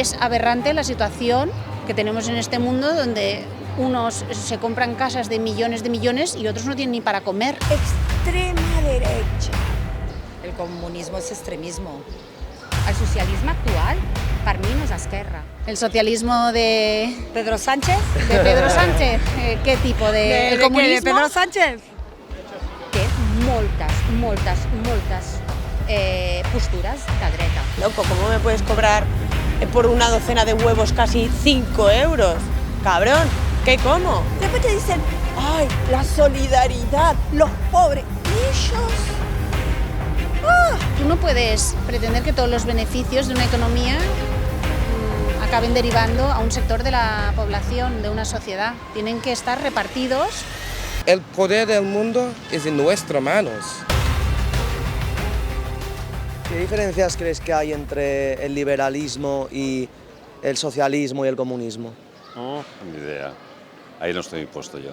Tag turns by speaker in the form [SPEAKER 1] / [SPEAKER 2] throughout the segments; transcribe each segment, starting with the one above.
[SPEAKER 1] Es aberrante la situación que tenemos en este mundo donde unos se compran casas de millones y otros no tienen ni para comer.
[SPEAKER 2] Extrema derecha.
[SPEAKER 3] El comunismo és extremismo. El socialisme actual, per mi, no és esquerra.
[SPEAKER 1] El socialismo de
[SPEAKER 3] Pedro Sánchez?
[SPEAKER 1] de Pedro Sánchez, ¿qué tipo de el comunismo?
[SPEAKER 3] ¿De Pedro Sánchez? Té moltes postures de dreta.
[SPEAKER 2] Loco, ¿cómo me puedes cobrar por una docena de huevos casi 5 euros? Cabrón, ¿qué como? Después te dicen, ay, la solidaridad, los pobres. Ellos.
[SPEAKER 1] Tú no puedes pretender que todos los beneficios de una economía acaben derivando a un sector de la población, de una sociedad. Tienen que estar repartidos.
[SPEAKER 4] El poder del mundo es en nuestras manos.
[SPEAKER 5] ¿Qué diferencias crees que hay entre el liberalismo y el socialismo y el comunismo?
[SPEAKER 6] No, ni idea. Ahí no estoy puesto yo.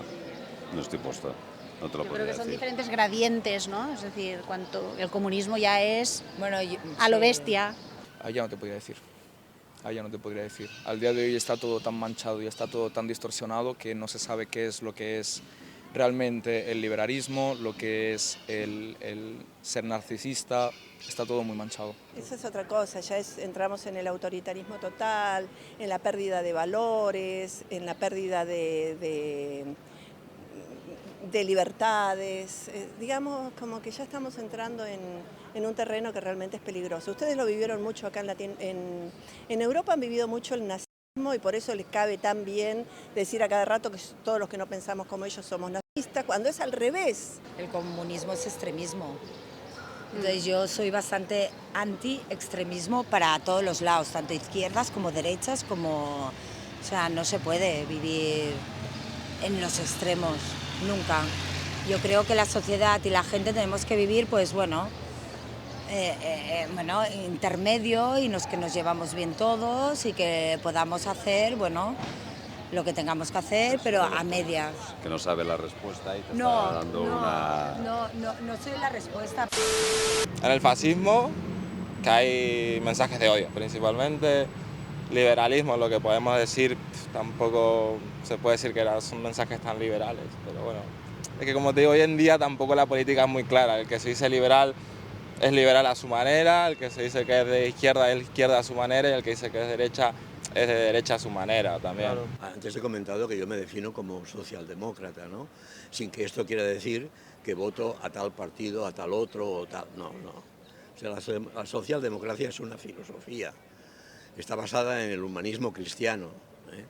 [SPEAKER 6] No estoy puesto. No te lo
[SPEAKER 1] Yo creo
[SPEAKER 6] podría
[SPEAKER 1] que son
[SPEAKER 6] decir.
[SPEAKER 1] diferentes gradientes, ¿no? Es decir, cuanto el comunismo ya es
[SPEAKER 3] Bueno,
[SPEAKER 1] a lo bestia.
[SPEAKER 7] Allá no te podría decir. Allá no te podría decir. Al día de hoy está todo tan manchado y está todo tan distorsionado que no se sabe qué es lo que es realmente el liberalismo, lo que es el ser narcisista. Está todo muy manchado.
[SPEAKER 2] Esa es otra cosa, ya entramos en el autoritarismo total, en la pérdida de valores, en la pérdida de libertades. Digamos, como que ya estamos entrando en un terreno que realmente es peligroso. Ustedes lo vivieron mucho acá en Europa, han vivido mucho el nazismo y por eso les cabe tan bien decir a cada rato que todos los que no pensamos como ellos somos nazistas, cuando es al revés.
[SPEAKER 3] el comunismo es extremismo. Entonces yo soy bastante anti-extremismo para todos los lados, tanto izquierdas como derechas, como... O sea, no se puede vivir en los extremos, nunca. Yo creo que la sociedad y la gente tenemos que vivir, pues bueno, intermedio y que nos llevamos bien todos y que podamos hacer, bueno, lo que tengamos que hacer, pero a medias.
[SPEAKER 6] Que no sabe la respuesta y te
[SPEAKER 3] No,
[SPEAKER 6] está dando una...
[SPEAKER 3] no soy la respuesta.
[SPEAKER 4] En el fascismo, que hay mensajes de odio, principalmente. Liberalismo, lo que podemos decir, tampoco se puede decir que son mensajes tan liberales, pero bueno, es que como te digo, hoy en día tampoco la política es muy clara. El que se dice liberal es liberal a su manera, el que se dice que es de izquierda es de izquierda a su manera y el que dice que es de derecha a su manera también.
[SPEAKER 5] Claro.
[SPEAKER 8] Antes he comentado que yo me defino como socialdemócrata, ¿no? Sin que esto quiera decir que voto a tal partido, a tal otro o tal. No, no. O sea, la socialdemocracia es una filosofía. Está basada en el humanismo cristiano, ¿eh?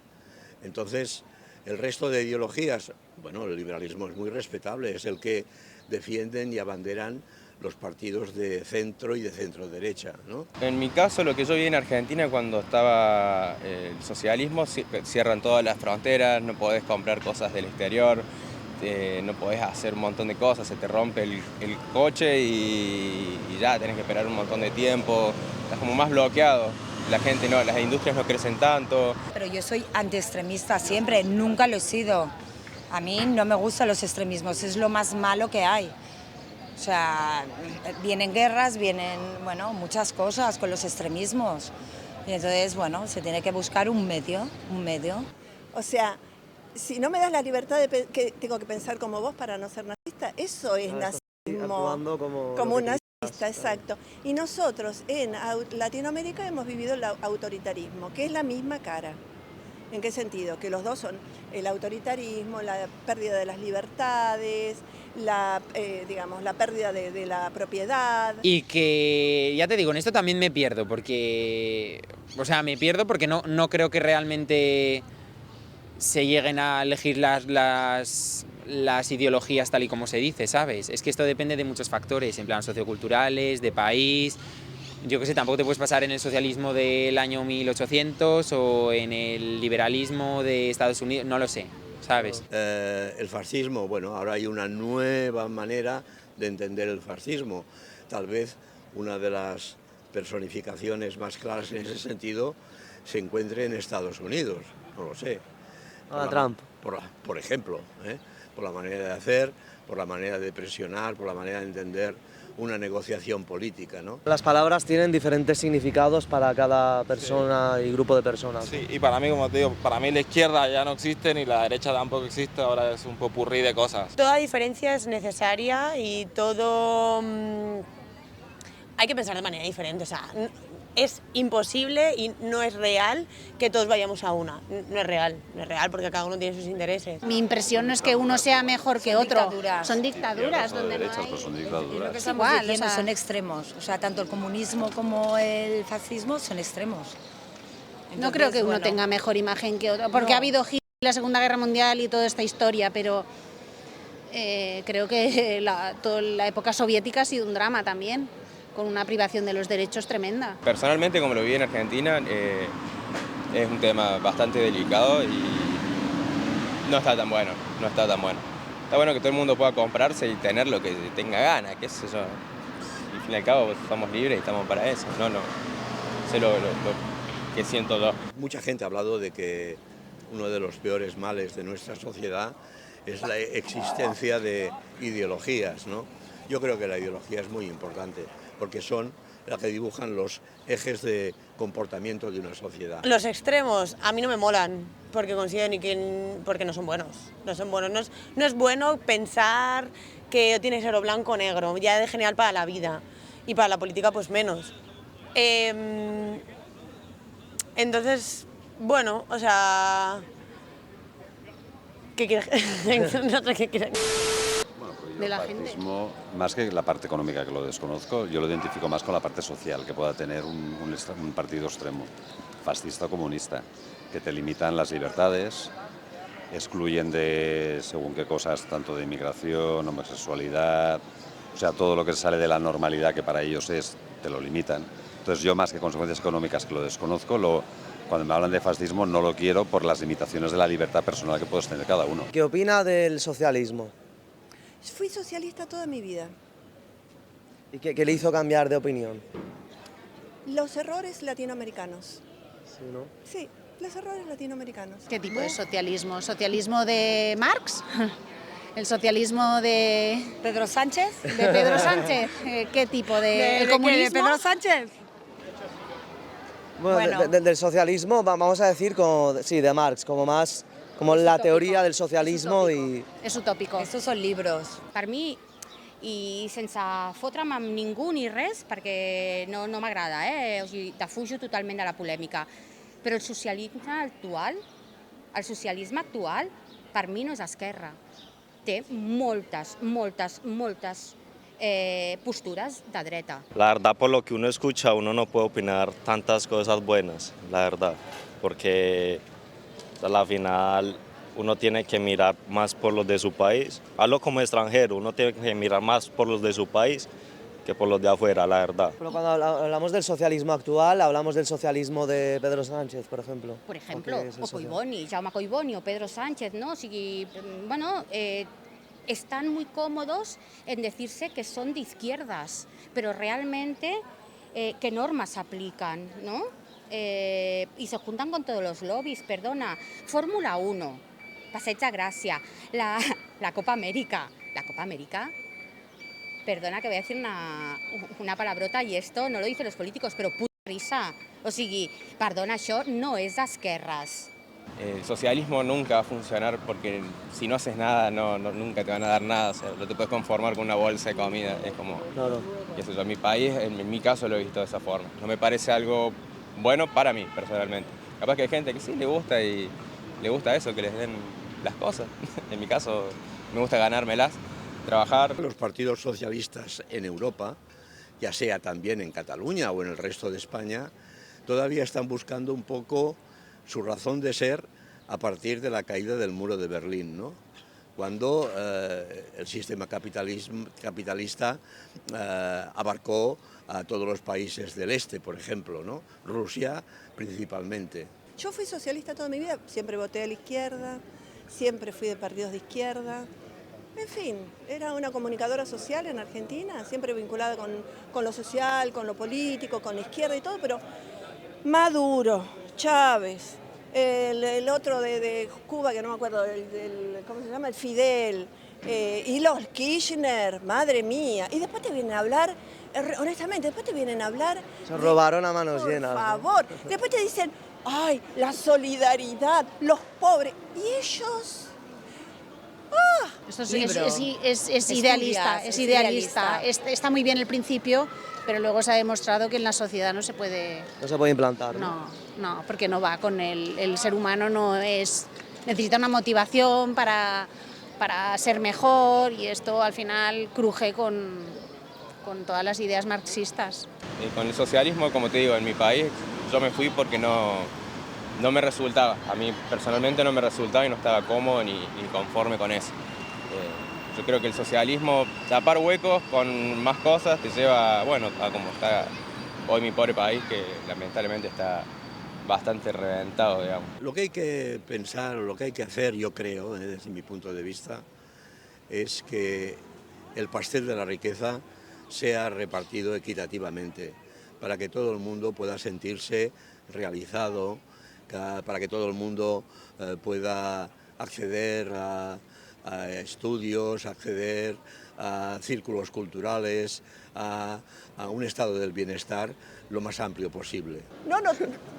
[SPEAKER 8] Entonces, el resto de ideologías, bueno, el liberalismo es muy respetable, es el que defienden y abanderan los partidos de centro y de centro derecha, ¿no?
[SPEAKER 9] En mi caso, lo que yo vi en Argentina cuando estaba el socialismo, cierran todas las fronteras, no podés comprar cosas del exterior, no podés hacer un montón de cosas, se te rompe el coche y ya tenés que esperar un montón de tiempo, estás como más bloqueado. La gente no, las industrias no crecen tanto.
[SPEAKER 3] Pero yo soy antiextremista siempre, nunca lo he sido. A mí no me gustan los extremismos, es lo más malo que hay. O sea, vienen guerras, vienen, bueno, muchas cosas con los extremismos. Y entonces, bueno, se tiene que buscar un medio.
[SPEAKER 2] O sea, si no me das la libertad que tengo que pensar como vos para no ser nazista, eso es nazismo.
[SPEAKER 5] Actuando como
[SPEAKER 2] un
[SPEAKER 5] lo que
[SPEAKER 2] nazista, exacto. Y nosotros en Latinoamérica hemos vivido el autoritarismo, que es la misma cara. ¿En qué sentido? Que los dos son el autoritarismo, la pérdida de las libertades, la pérdida de la propiedad.
[SPEAKER 10] Y que, ya te digo, en esto también me pierdo, porque... O sea, me pierdo porque no creo que realmente se lleguen a elegir las ideologías tal y como se dice, ¿sabes? Es que esto depende de muchos factores, en plan socioculturales, de país... Yo qué sé, tampoco te puedes pasar en el socialismo del año 1800 o en el liberalismo de Estados Unidos, no lo sé, ¿sabes?
[SPEAKER 8] El fascismo, bueno, ahora hay una nueva manera de entender el fascismo. Tal vez una de las personificaciones más claras en ese sentido se encuentre en Estados Unidos, no lo sé.
[SPEAKER 5] Trump.
[SPEAKER 8] Por ejemplo, por la manera de hacer, por la manera de presionar, por la manera de entender una negociación política, ¿no?
[SPEAKER 5] Las palabras tienen diferentes significados para cada persona y grupo de personas.
[SPEAKER 4] Sí, y para mí, como te digo, para mí la izquierda ya no existe ni la derecha tampoco existe, ahora es un popurrí de cosas.
[SPEAKER 11] Toda diferencia es necesaria y todo hay que pensar de manera diferente, o sea, es imposible y no es real que todos vayamos a una, no es real porque cada uno tiene sus intereses.
[SPEAKER 1] Mi impresión no es que uno sea mejor que otro, son
[SPEAKER 3] Sí,
[SPEAKER 1] dictaduras donde no
[SPEAKER 6] derechas,
[SPEAKER 1] hay...
[SPEAKER 6] pues son
[SPEAKER 3] Es lo
[SPEAKER 6] dictaduras.
[SPEAKER 3] que estamos
[SPEAKER 1] igual,
[SPEAKER 3] diciendo,
[SPEAKER 1] o sea,
[SPEAKER 3] son extremos. O sea, tanto el comunismo como el fascismo son extremos.
[SPEAKER 1] No
[SPEAKER 3] Entonces,
[SPEAKER 1] creo que uno
[SPEAKER 3] bueno,
[SPEAKER 1] tenga mejor imagen que otro, porque
[SPEAKER 3] No.
[SPEAKER 1] ha habido Hitler, la Segunda Guerra Mundial y toda esta historia, pero creo que toda la época soviética ha sido un drama también, con una privación de los derechos tremenda.
[SPEAKER 9] Personalmente, como lo viví en Argentina, es un tema bastante delicado y no está tan bueno, no está tan bueno. Está bueno que todo el mundo pueda comprarse y tener lo que tenga ganas, qué sé yo. Y al fin y al cabo somos libres y estamos para eso, no sé lo que siento yo.
[SPEAKER 8] Mucha gente ha hablado de que uno de los peores males de nuestra sociedad es la existencia de ideologías, ¿no? Yo creo que la ideología es muy importante porque son las que dibujan los ejes de comportamiento de una sociedad.
[SPEAKER 11] Los extremos a mí no me molan porque considero porque no son buenos, no son buenos. No es bueno pensar que tiene que ser o blanco o negro, ya de general para la vida y para la política pues menos. Entonces, bueno, o sea, ¿qué quieres? No sé qué quieres.
[SPEAKER 1] De la
[SPEAKER 6] El
[SPEAKER 1] gente.
[SPEAKER 6] fascismo, más que la parte económica, que lo desconozco, yo lo identifico más con la parte social que pueda tener un partido extremo, fascista o comunista, que te limitan las libertades, excluyen de según qué cosas, tanto de inmigración, homosexualidad, o sea, todo lo que sale de la normalidad que para ellos es, te lo limitan. Entonces yo, más que consecuencias económicas, que lo desconozco, cuando me hablan de fascismo no lo quiero por las limitaciones de la libertad personal que puedes tener cada uno.
[SPEAKER 5] ¿Qué opina del socialismo?
[SPEAKER 2] Fui socialista toda mi vida.
[SPEAKER 5] ¿Y qué le hizo cambiar de opinión?
[SPEAKER 2] Los errores latinoamericanos.
[SPEAKER 5] Sí, ¿no?
[SPEAKER 2] Sí, los errores latinoamericanos.
[SPEAKER 1] ¿Qué tipo de socialismo? ¿Socialismo de Marx? ¿El socialismo de
[SPEAKER 3] Pedro Sánchez.
[SPEAKER 1] Pedro Sánchez? ¿Qué tipo de el comunismo?
[SPEAKER 3] ¿De Pedro Sánchez?
[SPEAKER 5] Bueno, del socialismo, vamos a decir, sí, de Marx, como más, como la teoría del socialismo i...
[SPEAKER 1] És utòpico.
[SPEAKER 3] Estos son libros.
[SPEAKER 12] Per mi, i sense fotre'm amb ningú ni res, perquè no m'agrada, o sigui, defujo totalment de la polèmica, però el socialisme actual, per mi no és esquerra. Té moltes posturas de dreta.
[SPEAKER 13] La verdad, por lo que uno escucha, uno no puede opinar tantas cosas buenas, la verdad, porque a la final uno tiene que mirar más por los de su país. Hablo como extranjero, uno tiene que mirar más por los de su país que por los de afuera, la verdad.
[SPEAKER 5] Pero cuando hablamos del socialismo actual, hablamos del socialismo de Pedro Sánchez, por ejemplo.
[SPEAKER 12] Por ejemplo, o Collboni, Jaume Collboni o Pedro Sánchez, ¿no? O sigui, bueno, están muy cómodos en decirse que son de izquierdas, pero realmente qué normas aplican, ¿no? Y se juntan con todos los lobbies, perdona. Fórmula 1, Passeig de Gràcia, la Copa América. La Copa América, perdona que voy a decir una palabrota y esto no lo dicen los políticos, pero puta risa. O sigui, perdona, això no és d'esquerres.
[SPEAKER 9] El socialismo nunca va a funcionar porque si no haces nada, nunca te van a dar nada. O sea, no te puedes conformar con una bolsa de comida. Es como,
[SPEAKER 5] claro.
[SPEAKER 9] Eso yo, en mi país, en mi caso, lo he visto de esa forma. No me parece algo bueno para mí, personalmente. Capaz que hay gente que sí le gusta y le gusta eso, que les den las cosas. En mi caso, me gusta ganármelas, trabajar.
[SPEAKER 8] Los partidos socialistas en Europa, ya sea también en Cataluña o en el resto de España, todavía están buscando un poco su razón de ser a partir de la caída del muro de Berlín, ¿no? Cuando el sistema capitalista abarcó a todos los países del este, por ejemplo, ¿no? Rusia principalmente.
[SPEAKER 2] Yo fui socialista toda mi vida, siempre voté a la izquierda, siempre fui de partidos de izquierda. En fin, era una comunicadora social en Argentina, siempre vinculada con lo social, con lo político, con la izquierda y todo, pero Maduro, Chávez, el otro de Cuba, que no me acuerdo, ¿cómo se llama? El Fidel, y los Kirchner, madre mía. Y después te vienen a hablar, honestamente, después te vienen a hablar...
[SPEAKER 5] Se robaron a manos llenas.
[SPEAKER 2] Por favor. Después te dicen, ay, la solidaridad, los pobres. Y ellos...
[SPEAKER 1] Esto es
[SPEAKER 11] idealista,
[SPEAKER 1] es idealista. Está muy bien el principio, pero luego se ha demostrado que en la sociedad no se puede...
[SPEAKER 5] No se puede implantar, ¿no?
[SPEAKER 1] No, porque no va con el ser humano, necesita una motivación para ser mejor, y esto al final cruje con todas las ideas marxistas.
[SPEAKER 9] Y con el socialismo, como te digo, en mi país yo me fui porque no me resultaba. A mí personalmente no me resultaba y no estaba cómodo ni conforme con eso. Yo creo que el socialismo, tapar huecos con más cosas, te lleva, bueno, a como está hoy mi pobre país, que lamentablemente está bastante reventado, digamos.
[SPEAKER 8] Lo que hay que pensar, lo que hay que hacer, yo creo, desde mi punto de vista, es que el pastel de la riqueza sea repartido equitativamente, para que todo el mundo pueda sentirse realizado, para que todo el mundo pueda acceder a estudios, acceder a círculos culturales, a un estado del bienestar lo más amplio posible.
[SPEAKER 2] No,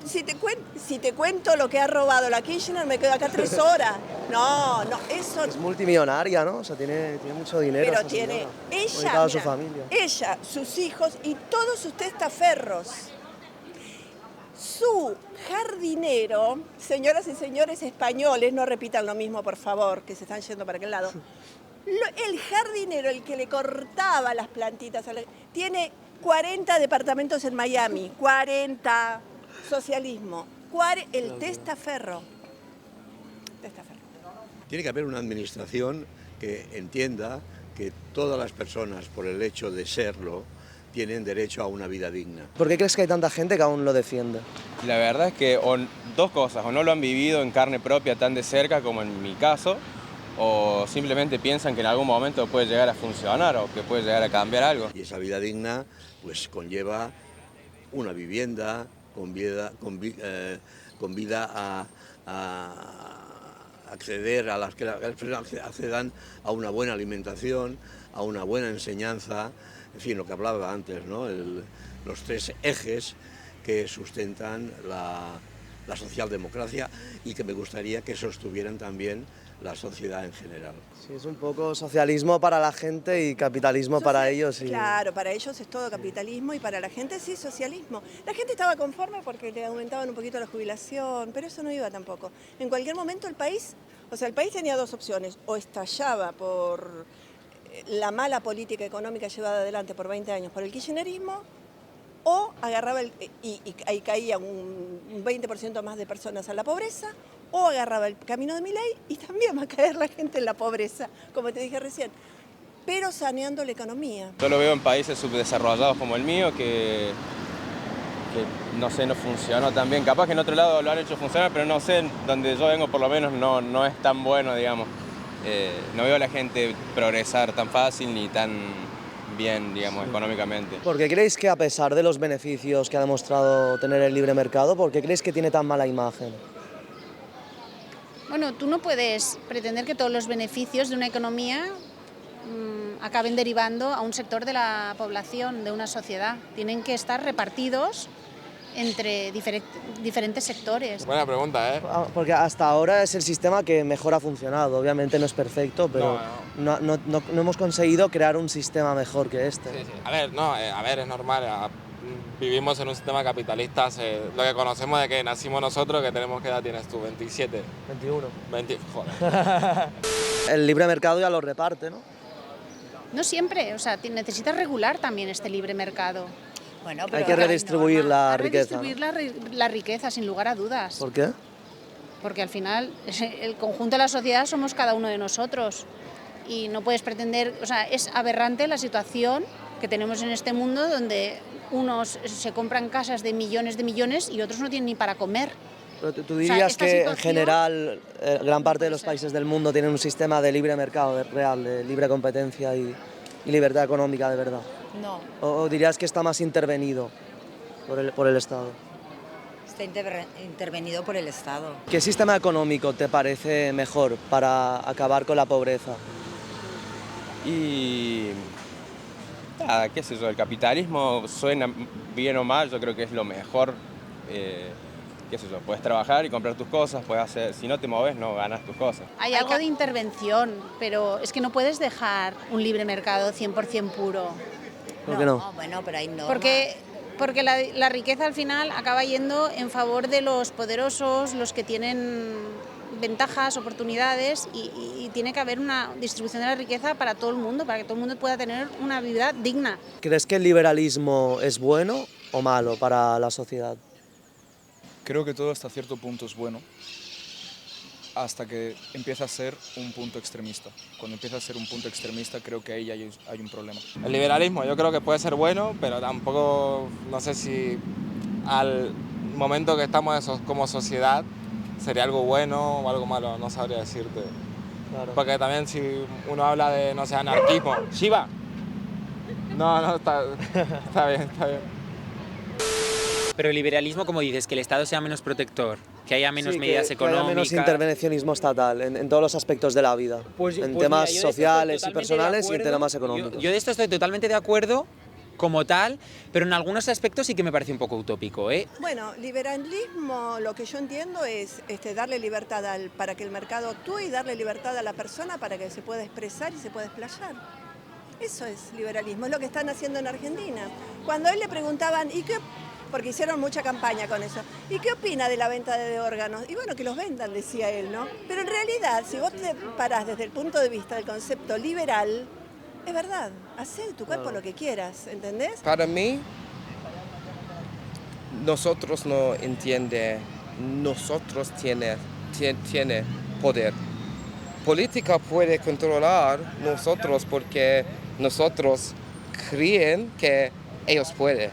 [SPEAKER 2] si te cuento lo que ha robado la Kirchner, me quedo acá 3 horas. No, eso...
[SPEAKER 5] Es multimillonaria, ¿no? O sea, tiene mucho dinero.
[SPEAKER 2] Pero tiene
[SPEAKER 5] su familia.
[SPEAKER 2] Ella, sus hijos y todos sus testaferros. Su jardinero, señoras y señores españoles, no repitan lo mismo, por favor, que se están yendo para aquel lado. El jardinero, el que le cortaba las plantitas, tiene 40 departamentos en Miami, 40, socialismo, el testaferro.
[SPEAKER 8] Tiene que haber una administración que entienda que todas las personas, por el hecho de serlo, tienen derecho a una vida digna.
[SPEAKER 5] ¿Por qué crees que hay tanta gente que aún lo defiende?
[SPEAKER 9] La verdad es que dos cosas, o no lo han vivido en carne propia tan de cerca como en mi caso, o simplemente piensan que en algún momento puede llegar a funcionar o que puede llegar a cambiar algo.
[SPEAKER 8] Y esa vida digna pues conlleva una vivienda, con vida a acceder a las que accedan a una buena alimentación, a una buena enseñanza, en fin, lo que hablaba antes, ¿no? Los 3 ejes que sustentan la socialdemocracia y que me gustaría que sostuvieran también la sociedad en general.
[SPEAKER 5] Sí, es un poco socialismo para la gente y capitalismo para ellos.
[SPEAKER 2] Claro, para ellos es todo capitalismo y para la gente sí socialismo. La gente estaba conforme porque le aumentaban un poquito la jubilación, pero eso no iba tampoco. En cualquier momento el país tenía 2 opciones, o estallaba por la mala política económica llevada adelante por 20 años por el kirchnerismo, o agarraba y ahí caía un 20% más de personas a la pobreza, o agarraba el camino de Milei y también va a caer la gente en la pobreza, como te dije recién, pero saneando la economía.
[SPEAKER 9] Yo lo veo en países subdesarrollados como el mío, que no sé, no funcionó tan bien. Capaz que en otro lado lo han hecho funcionar, pero no sé, donde yo vengo por lo menos no es tan bueno, digamos. No veo a la gente progresar tan fácil ni tan bien, digamos, económicamente.
[SPEAKER 5] ¿Por qué creéis que a pesar de los beneficios que ha demostrado tener el libre mercado, por qué creéis que tiene tan mala imagen?
[SPEAKER 1] Bueno, tú no puedes pretender que todos los beneficios de una economía acaben derivando a un sector de la población, de una sociedad. Tienen que estar repartidos entre diferentes sectores.
[SPEAKER 4] Buena pregunta, ¿eh?
[SPEAKER 5] Porque hasta ahora es el sistema que mejor ha funcionado. Obviamente no es perfecto, pero no hemos conseguido crear un sistema mejor que este.
[SPEAKER 4] Sí. A ver, es normal. Vivimos en un sistema capitalista. Lo que conocemos de que nacimos nosotros, que tenemos, ¿qué edad tienes tú? 27.
[SPEAKER 5] 21.
[SPEAKER 4] Joder.
[SPEAKER 5] El libre mercado ya lo reparte, ¿no?
[SPEAKER 1] No siempre, o sea, necesitas regular también este libre mercado.
[SPEAKER 11] Bueno,
[SPEAKER 5] hay que redistribuir la riqueza.
[SPEAKER 1] Redistribuir la riqueza, sin lugar a dudas.
[SPEAKER 5] ¿Por qué?
[SPEAKER 1] Porque al final el conjunto de la sociedad somos cada uno de nosotros y no puedes pretender, o sea, es aberrante la situación que tenemos en este mundo donde unos se compran casas de millones y otros no tienen ni para comer.
[SPEAKER 5] Pero tú dirías que en general gran parte de los países del mundo tienen un sistema de libre mercado real, de libre competencia y libertad económica de verdad.
[SPEAKER 3] No.
[SPEAKER 5] ¿O dirías que está más intervenido por el Estado?
[SPEAKER 3] Está intervenido por el Estado.
[SPEAKER 5] ¿Qué sistema económico te parece mejor para acabar con la pobreza?
[SPEAKER 9] Y nada, qué sé yo, el capitalismo suena bien o mal, yo creo que es lo mejor. Qué sé yo, puedes trabajar y comprar tus cosas, puedes hacer, si no te mueves no ganas tus cosas.
[SPEAKER 1] Hay algo de intervención, pero es que no puedes dejar un libre mercado 100% puro.
[SPEAKER 5] ¿Por qué no?
[SPEAKER 3] Bueno, pero hay normas.
[SPEAKER 1] Porque la riqueza al final acaba yendo en favor de los poderosos, los que tienen ventajas, oportunidades y tiene que haber una distribución de la riqueza para todo el mundo, para que todo el mundo pueda tener una vida digna.
[SPEAKER 5] ¿Crees que el liberalismo es bueno o malo para la sociedad?
[SPEAKER 7] Creo que todo hasta cierto punto es bueno, hasta que empieza a ser un punto extremista. Cuando empieza a ser un punto extremista, creo que ahí hay un problema.
[SPEAKER 4] El liberalismo yo creo que puede ser bueno, pero tampoco, no sé si al momento que estamos como sociedad sería algo bueno o algo malo, no sabría decirte.
[SPEAKER 5] Claro.
[SPEAKER 4] Porque también si uno habla de, no sé, anarquismo, ¡Shiva! No, está bien, está bien.
[SPEAKER 10] Pero el liberalismo, como dices, que el Estado sea menos protector, que haya menos medidas económicas...
[SPEAKER 5] Que haya menos intervencionismo estatal en todos los aspectos de la vida, en temas sociales y personales y en temas económicos.
[SPEAKER 10] Yo de esto estoy totalmente de acuerdo como tal, pero en algunos aspectos sí que me parece un poco utópico, ¿eh?
[SPEAKER 2] Bueno, liberalismo, lo que yo entiendo es darle libertad para que el mercado actúe y darle libertad a la persona para que se pueda expresar y se pueda explayar. Eso es liberalismo, es lo que están haciendo en Argentina. Cuando a él le preguntaban, ¿y qué? Porque hicieron mucha campaña con eso. ¿Y qué opina de la venta de órganos? Y bueno, que los vendan, decía él, ¿no? Pero en realidad, si vos te parás desde el punto de vista del concepto liberal, es verdad, hacé de tu cuerpo lo que quieras, ¿entendés?
[SPEAKER 14] Para mí, nosotros no entiende, nosotros tiene poder. Política puede controlar nosotros porque nosotros creen que ellos pueden.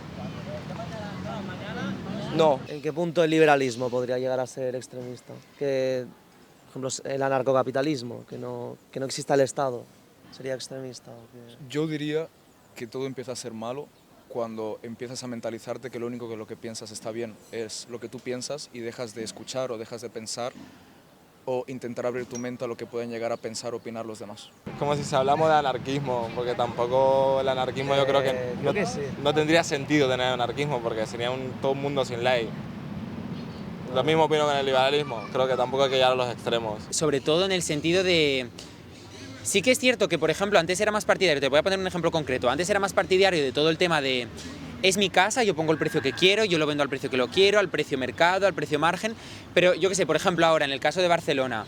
[SPEAKER 14] No.
[SPEAKER 5] ¿En qué punto el liberalismo podría llegar a ser extremista? Que, por ejemplo, el anarcocapitalismo, que no exista el Estado, ¿sería extremista?
[SPEAKER 7] Yo diría que todo empieza a ser malo cuando empiezas a mentalizarte que lo único que lo que piensas está bien, es lo que tú piensas y dejas de escuchar o dejas de pensar o intentar abrir tu mente a lo que pueden llegar a pensar o opinar los demás.
[SPEAKER 4] Como si hablamos de anarquismo, porque tampoco el anarquismo yo creo que no tendría sentido tener anarquismo, porque sería todo un mundo sin ley. Lo mismo opino con el liberalismo, creo que tampoco hay que llegar a los extremos.
[SPEAKER 10] Sobre todo en el sentido de... Sí que es cierto que, por ejemplo, antes era más partidario, te voy a poner un ejemplo concreto, antes era más partidario de todo el tema de... Es mi casa, yo pongo el precio que quiero, yo lo vendo al precio que lo quiero, al precio mercado, al precio margen, pero yo qué sé, por ejemplo ahora en el caso de Barcelona,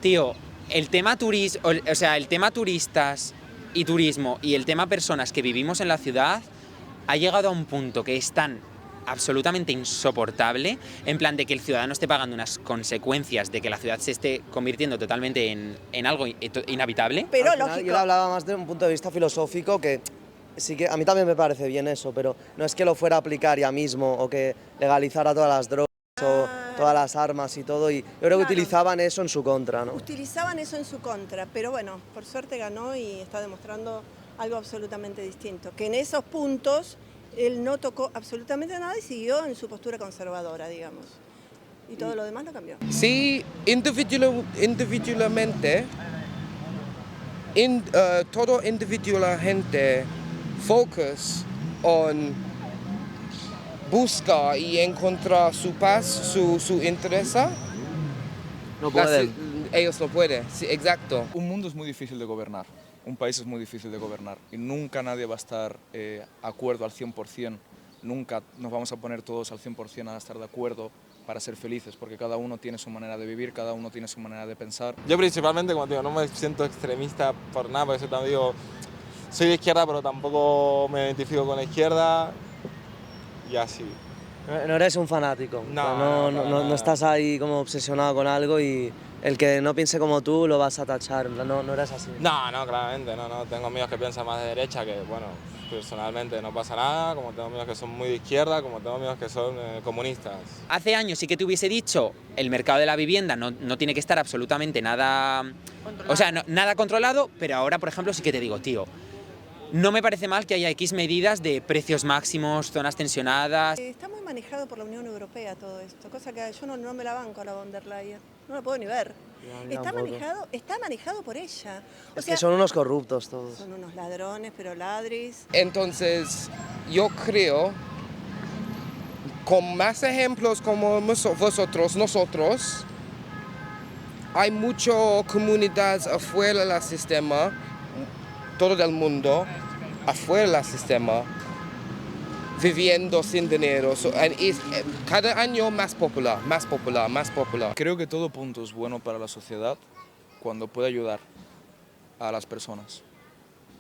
[SPEAKER 10] tío, el tema el tema turistas y turismo y el tema personas que vivimos en la ciudad ha llegado a un punto que es tan absolutamente insoportable, en plan de que el ciudadano esté pagando unas consecuencias de que la ciudad se esté convirtiendo totalmente en algo inhabitable.
[SPEAKER 2] Pero
[SPEAKER 5] al final, yo hablaba más de un punto de vista filosófico que... Sí que a mí también me parece bien eso, pero no es que lo fuera a aplicar ya mismo o que legalizara todas las drogas o todas las armas y todo, y yo creo que utilizaban eso en su contra, ¿no?
[SPEAKER 2] Utilizaban eso en su contra, pero bueno, por suerte ganó y está demostrando algo absolutamente distinto, que en esos puntos él no tocó absolutamente nada y siguió en su postura conservadora, digamos, y todo lo demás lo cambió.
[SPEAKER 14] Sí, individualmente, todo individualmente focus en buscar y encontrar su paz, su interés.
[SPEAKER 5] No pueden.
[SPEAKER 14] Ellos no pueden, sí, exacto.
[SPEAKER 7] Un mundo es muy difícil de gobernar, un país es muy difícil de gobernar y nunca nadie va a estar de acuerdo al 100%, nunca nos vamos a poner todos al 100% a estar de acuerdo para ser felices, porque cada uno tiene su manera de vivir, cada uno tiene su manera de pensar.
[SPEAKER 4] Yo principalmente, como te digo, no me siento extremista por nada, porque yo también digo, soy de izquierda, pero tampoco me identifico con la izquierda y así.
[SPEAKER 5] No eres un fanático, no estás ahí como obsesionado con algo y el que no piense como tú lo vas a tachar, no eres así.
[SPEAKER 4] No, claramente, no, tengo amigos que piensan más de derecha, que bueno, personalmente no pasa nada, como tengo amigos que son muy de izquierda, como tengo amigos que son comunistas.
[SPEAKER 10] Hace años sí que te hubiese dicho, el mercado de la vivienda no tiene que estar absolutamente nada... Controlado. O sea, nada controlado, pero ahora, por ejemplo, sí que te digo, tío, no me parece mal que haya X medidas de precios máximos, zonas tensionadas.
[SPEAKER 2] Está muy manejado por la Unión Europea todo esto, cosa que yo no me la banco a la von der Leyen. no la puedo ni ver.
[SPEAKER 5] Ya,
[SPEAKER 2] Está manejado por ella. O
[SPEAKER 5] Es
[SPEAKER 2] sea,
[SPEAKER 5] que son unos corruptos todos.
[SPEAKER 2] son unos ladrones, pero ladris.
[SPEAKER 14] Entonces, yo creo, con más ejemplos como nosotros, hay muchas comunidades afuera del sistema, todo el mundo, afuera del sistema, viviendo sin dinero. Cada año más popular.
[SPEAKER 7] Creo que todo punto es bueno para la sociedad cuando puede ayudar a las personas.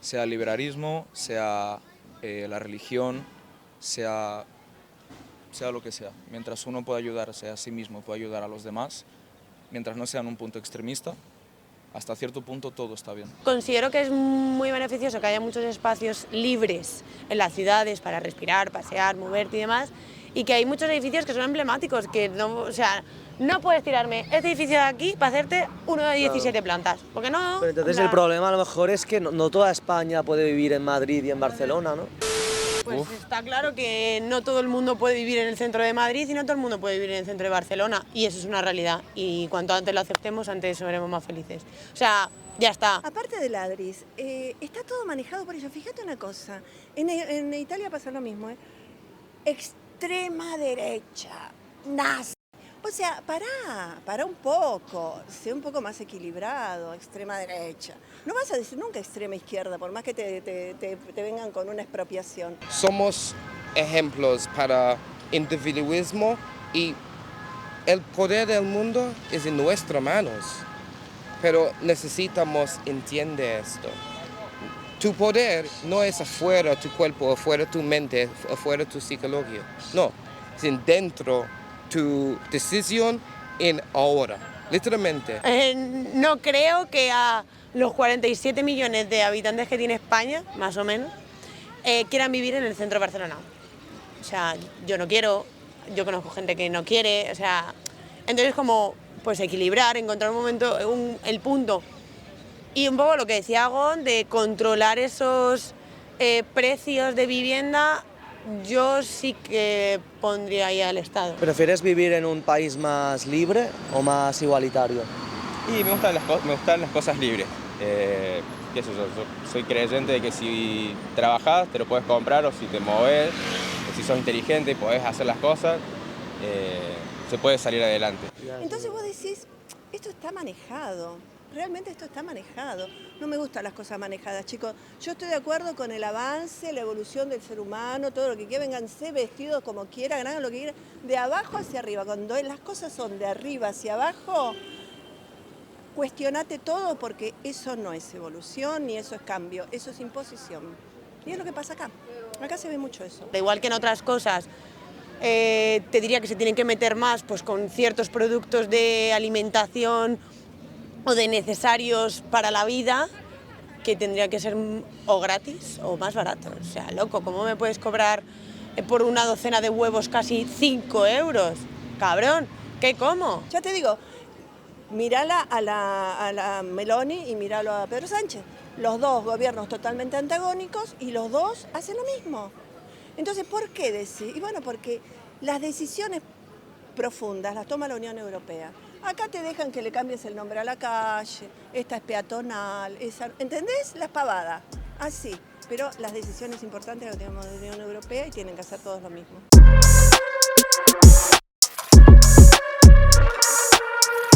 [SPEAKER 7] Sea el liberalismo, sea la religión, sea lo que sea. Mientras uno pueda ayudarse a sí mismo, puede ayudar a los demás, mientras no sea en un punto extremista, hasta cierto punto todo está bien.
[SPEAKER 11] Considero que es muy beneficioso que haya muchos espacios libres en las ciudades para respirar, pasear, moverte y demás, y que hay muchos edificios que son emblemáticos, que no, o sea, no puedes tirarme este edificio de aquí para hacerte uno de 17 plantas, porque no...
[SPEAKER 5] Pero entonces el problema a lo mejor es que no toda España puede vivir en Madrid y en Barcelona, ¿no?
[SPEAKER 11] Pues está claro que no todo el mundo puede vivir en el centro de Madrid y no todo el mundo puede vivir en el centro de Barcelona, y eso es una realidad, y cuanto antes lo aceptemos, antes seremos más felices. O sea, ya está.
[SPEAKER 2] Aparte de ladris, está todo manejado por ellos. Fíjate una cosa, en Italia pasa lo mismo, extrema derecha, nazi. O sea, pará un poco, sé un poco más equilibrado, extrema derecha. No vas a decir nunca extrema izquierda, por más que te vengan con una expropiación.
[SPEAKER 14] Somos ejemplos para individualismo y el poder del mundo es en nuestras manos. Pero necesitamos entender esto. Tu poder no es afuera tu cuerpo, afuera tu mente, afuera tu psicología. No, es dentro tu decisión en ahora, literalmente.
[SPEAKER 11] No creo que a los 47 millones de habitantes que tiene España, más o menos, quieran vivir en el centro de Barcelona. O sea, yo no quiero, yo conozco gente que no quiere, o sea, entonces como pues equilibrar, encontrar un momento, el punto. Y un poco lo que decía Gon, de controlar esos precios de vivienda, yo sí que pondría ahí al Estado.
[SPEAKER 5] ¿Prefieres vivir en un país más libre o más igualitario?
[SPEAKER 9] Y me gustan las cosas libres. Qué sé yo soy creyente de que si trabajas te lo puedes comprar, o si te moves, o si sos inteligente y podés hacer las cosas, se puede salir adelante.
[SPEAKER 2] Entonces vos decís, esto está manejado. Realmente esto está manejado. No me gustan las cosas manejadas, chicos. Yo estoy de acuerdo con el avance, la evolución del ser humano, todo lo que quieran, vénganse vestidos como quieran, hagan lo que quieran, de abajo hacia arriba. Cuando las cosas son de arriba hacia abajo, cuestionate todo, porque eso no es evolución ni eso es cambio, eso es imposición. Y es lo que pasa acá. Acá se ve mucho eso.
[SPEAKER 11] Igual que en otras cosas, te diría que se tienen que meter más pues, con ciertos productos de alimentación o de necesarios para la vida, que tendría que ser o gratis o más barato. O sea, loco, ¿cómo me puedes cobrar por una docena de huevos casi 5 euros? Cabrón, ¿qué como?
[SPEAKER 2] Ya te digo, mírala a la Meloni y míralo a Pedro Sánchez. Los dos gobiernos totalmente antagónicos y los dos hacen lo mismo. Entonces, ¿por qué decir? Y bueno, porque las decisiones profundas las toma la Unión Europea. Acá te dejan que le cambies el nombre a la calle, esta es peatonal, esa, ¿entendés? Las pavadas, así. Pero las decisiones importantes las tenemos de la Unión Europea y tienen que hacer todos lo mismo.